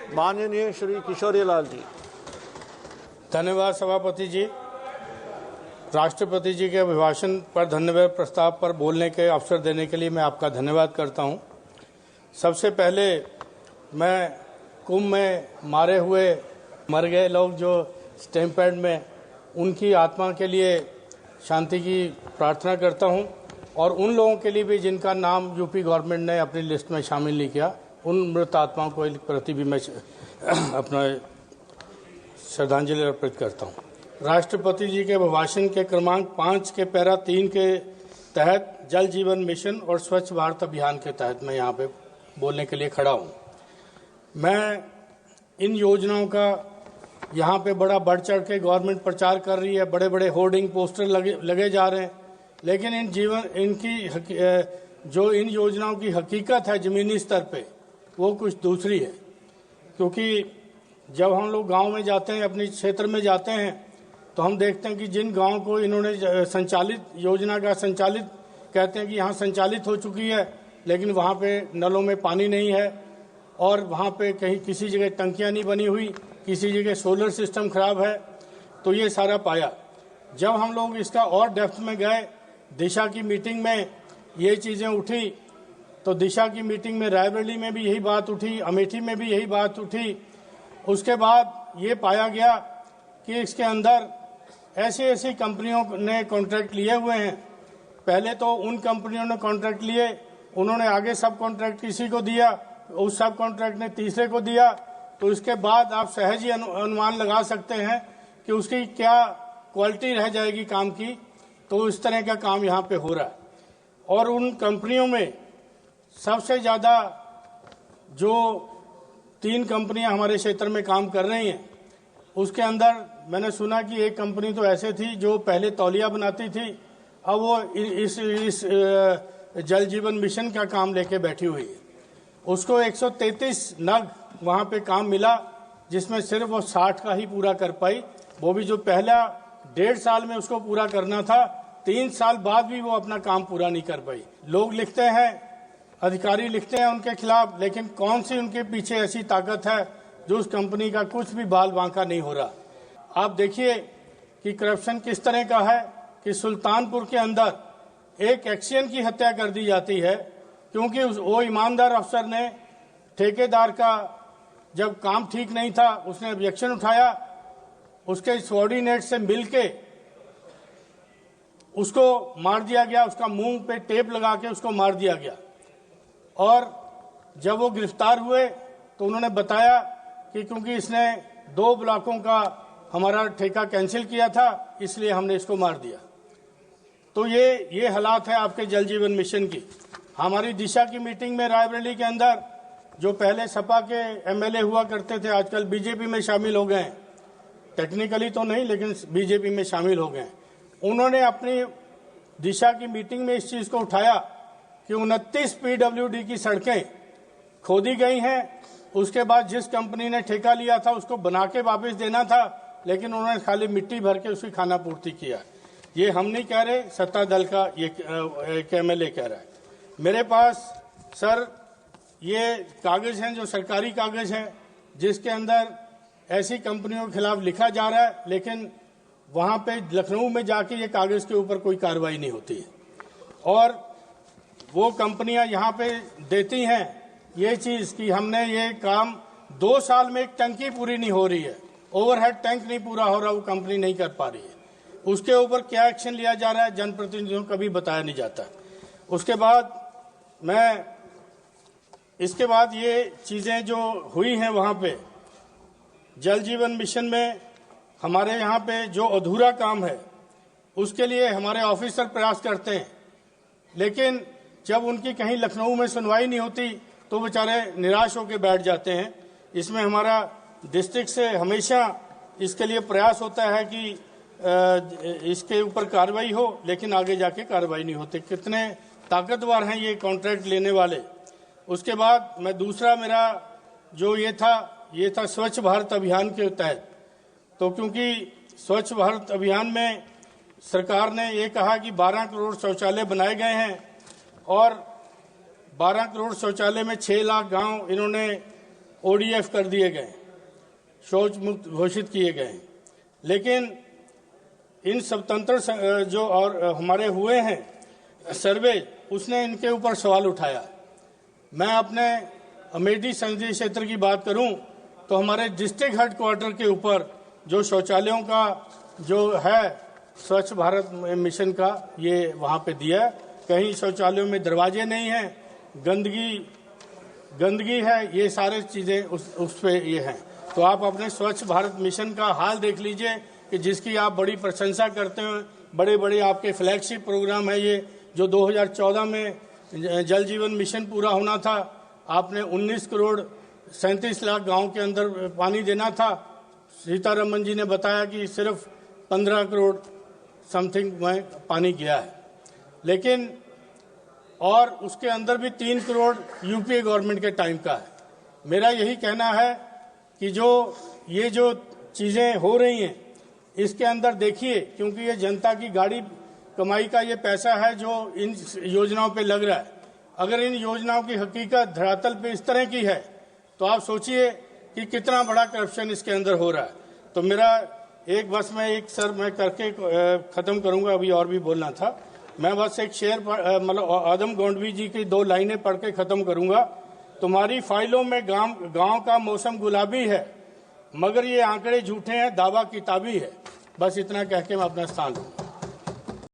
माननीय श्री किशोरीलाल जी। धन्यवाद सभापति जी। राष्ट्रपति जी के अभिभाषण पर धन्यवाद प्रस्ताव पर बोलने के अवसर देने के लिए मैं आपका धन्यवाद करता हूं। सबसे पहले मैं कुंभ में मर गए लोग जो स्टैंप पैड में, उनकी आत्मा के लिए शांति की प्रार्थना करता हूं और उन लोगों के लिए भी जिनका नाम यूपी गवर्नमेंट ने अपनी लिस्ट में शामिल नहीं किया, उन मृत आत्माओं को प्रति भी मैं अपना श्रद्धांजलि अर्पित करता हूं। राष्ट्रपति जी के अभिभाषण के क्रमांक 5 के पैरा 3 के तहत जल जीवन मिशन और स्वच्छ भारत अभियान के तहत मैं यहाँ पे बोलने के लिए खड़ा हूँ। मैं इन योजनाओं का यहाँ पे बड़ा बढ़ चढ़ के गवर्नमेंट प्रचार कर रही है, बड़े बड़े होर्डिंग पोस्टर लगे जा रहे हैं, लेकिन इन योजनाओं की हकीकत है ज़मीनी स्तर पे वो कुछ दूसरी है। क्योंकि जब हम लोग गांव में जाते हैं, अपने क्षेत्र में जाते हैं, तो हम देखते हैं कि जिन गांव को इन्होंने संचालित योजना का संचालित कहते हैं कि यहाँ संचालित हो चुकी है, लेकिन वहाँ पे नलों में पानी नहीं है और वहाँ पे कहीं किसी जगह टंकियाँ नहीं बनी हुई, किसी जगह सोलर सिस्टम खराब है। तो ये सारा पाया। जब हम लोग इसका और डेप्थ में गए, दिशा की मीटिंग में ये चीज़ें उठी, तो दिशा की मीटिंग में रायबरेली में भी यही बात उठी, अमेठी में भी यही बात उठी। उसके बाद ये पाया गया कि इसके अंदर ऐसी कंपनियों ने कॉन्ट्रैक्ट लिए हुए हैं। पहले तो उन कंपनियों ने कॉन्ट्रैक्ट लिए, उन्होंने आगे सब कॉन्ट्रैक्ट किसी को दिया, उस सब कॉन्ट्रैक्ट ने तीसरे को दिया। तो इसके बाद आप सहज ही अनुमान लगा सकते हैं कि उसकी क्या क्वालिटी रह जाएगी काम की। तो इस तरह का काम यहाँ पे हो रहा है। और उन कंपनियों में सबसे ज़्यादा जो 3 कंपनियां हमारे क्षेत्र में काम कर रही हैं, उसके अंदर मैंने सुना कि एक कंपनी तो ऐसे थी जो पहले तौलिया बनाती थी, अब वो इस जल जीवन मिशन का काम लेके बैठी हुई है। उसको 133 नग वहाँ पे काम मिला, जिसमें सिर्फ वो 60 का ही पूरा कर पाई। वो भी जो पहला 1.5 साल में उसको पूरा करना था, 3 साल बाद भी वो अपना काम पूरा नहीं कर पाई। लोग लिखते हैं, अधिकारी लिखते हैं उनके खिलाफ, लेकिन कौन सी उनके पीछे ऐसी ताकत है जो उस कंपनी का कुछ भी बाल बांका नहीं हो रहा। आप देखिए कि करप्शन किस तरह का है कि सुल्तानपुर के अंदर एक एक्शियन की हत्या कर दी जाती है, क्योंकि वो ईमानदार अफसर ने ठेकेदार का जब काम ठीक नहीं था, उसने ऑब्जेक्शन उठाया, उसके सबॉर्डिनेट से मिलके उसको मार दिया गया, उसका मुंह पे टेप लगा के उसको मार दिया गया। और जब वो गिरफ्तार हुए तो उन्होंने बताया कि क्योंकि इसने 2 ब्लॉकों का हमारा ठेका कैंसिल किया था, इसलिए हमने इसको मार दिया। तो ये हालात है आपके जल जीवन मिशन की। हमारी दिशा की मीटिंग में रायबरेली के अंदर जो पहले सपा के एमएलए हुआ करते थे, आजकल बीजेपी में शामिल हो गए हैं, टेक्निकली तो नहीं लेकिन बीजेपी में शामिल हो गए हैं। उन्होंने अपनी दिशा की मीटिंग में इस चीज़ को उठाया कि 29 पीडब्ल्यूडी की सड़कें खोदी गई हैं। उसके बाद जिस कंपनी ने ठेका लिया था उसको बना के वापस देना था, लेकिन उन्होंने खाली मिट्टी भर के उसकी खाना पूर्ति किया। ये हम नहीं कह रहे, सत्ता दल का ये एमएलए कह रहा है। मेरे पास सर ये कागज हैं जो सरकारी कागज हैं, जिसके अंदर ऐसी कंपनियों के खिलाफ लिखा जा रहा है, लेकिन वहाँ पे लखनऊ में जाके ये कागज के ऊपर कोई कार्रवाई नहीं होती है। और वो कंपनियां यहाँ पे देती हैं ये चीज़ कि हमने ये काम 2 साल में एक टंकी पूरी नहीं हो रही है, ओवरहेड टैंक नहीं पूरा हो रहा, वो कंपनी नहीं कर पा रही है। उसके ऊपर क्या एक्शन लिया जा रहा है जनप्रतिनिधियों को कभी बताया नहीं जाता। उसके बाद ये चीज़ें जो हुई हैं वहाँ पे जल जीवन मिशन में हमारे यहाँ पे जो अधूरा काम है उसके लिए हमारे ऑफिसर प्रयास करते हैं, लेकिन जब उनकी कहीं लखनऊ में सुनवाई नहीं होती तो बेचारे निराश होकर बैठ जाते हैं। इसमें हमारा डिस्ट्रिक्ट से हमेशा इसके लिए प्रयास होता है कि इसके ऊपर कार्रवाई हो, लेकिन आगे जाके कार्रवाई नहीं होती। कितने ताकतवर हैं ये कॉन्ट्रैक्ट लेने वाले। उसके बाद मैं दूसरा मेरा जो ये था स्वच्छ भारत अभियान के तहत। तो क्योंकि स्वच्छ भारत अभियान में सरकार ने ये कहा कि 12 करोड़ शौचालय बनाए गए हैं और 12 करोड़ शौचालय में 6 लाख गांव इन्होंने ODF कर दिए गए, शौच मुक्त घोषित किए गए। लेकिन इन स्वतंत्र जो और हमारे हुए हैं सर्वे, उसने इनके ऊपर सवाल उठाया। मैं अपने अमेठी संसदीय क्षेत्र की बात करूं तो हमारे डिस्ट्रिक्ट हेडक्वार्टर के ऊपर जो शौचालयों का जो है स्वच्छ भारत मिशन का, ये वहाँ पे दिया है। कहीं शौचालयों में दरवाजे नहीं हैं, गंदगी है, ये सारे चीज़ें उस पे ये हैं। तो आप अपने स्वच्छ भारत मिशन का हाल देख लीजिए कि जिसकी आप बड़ी प्रशंसा करते हैं, बड़े बड़े आपके फ्लैगशिप प्रोग्राम है ये, जो 2014 में जल जीवन मिशन पूरा होना था, आपने 19 करोड़ 37 लाख गांव के अंदर पानी देना था। सीतारमन जी ने बताया कि सिर्फ 15 करोड़ समथिंग में पानी गया है। लेकिन और उसके अंदर भी 3 करोड़ यूपीए गवर्नमेंट के टाइम का है। मेरा यही कहना है कि ये जो चीज़ें हो रही हैं इसके अंदर देखिए, क्योंकि ये जनता की गाड़ी कमाई का ये पैसा है जो इन योजनाओं पे लग रहा है। अगर इन योजनाओं की हकीकत धरातल पे इस तरह की है तो आप सोचिए कि कितना बड़ा करप्शन इसके अंदर हो रहा है। तो मेरा एक बस मैं एक सर मैं करके ख़त्म करूंगा, अभी और भी बोलना था। मैं बस एक शेर मतलब आदम गोंडवी जी की 2 लाइनें पढ़ के ख़त्म करूंगा। तुम्हारी फाइलों में गांव का मौसम गुलाबी है, मगर ये आंकड़े झूठे हैं, दावा किताबी है। बस इतना कह के मैं अपना स्थान लूँगा।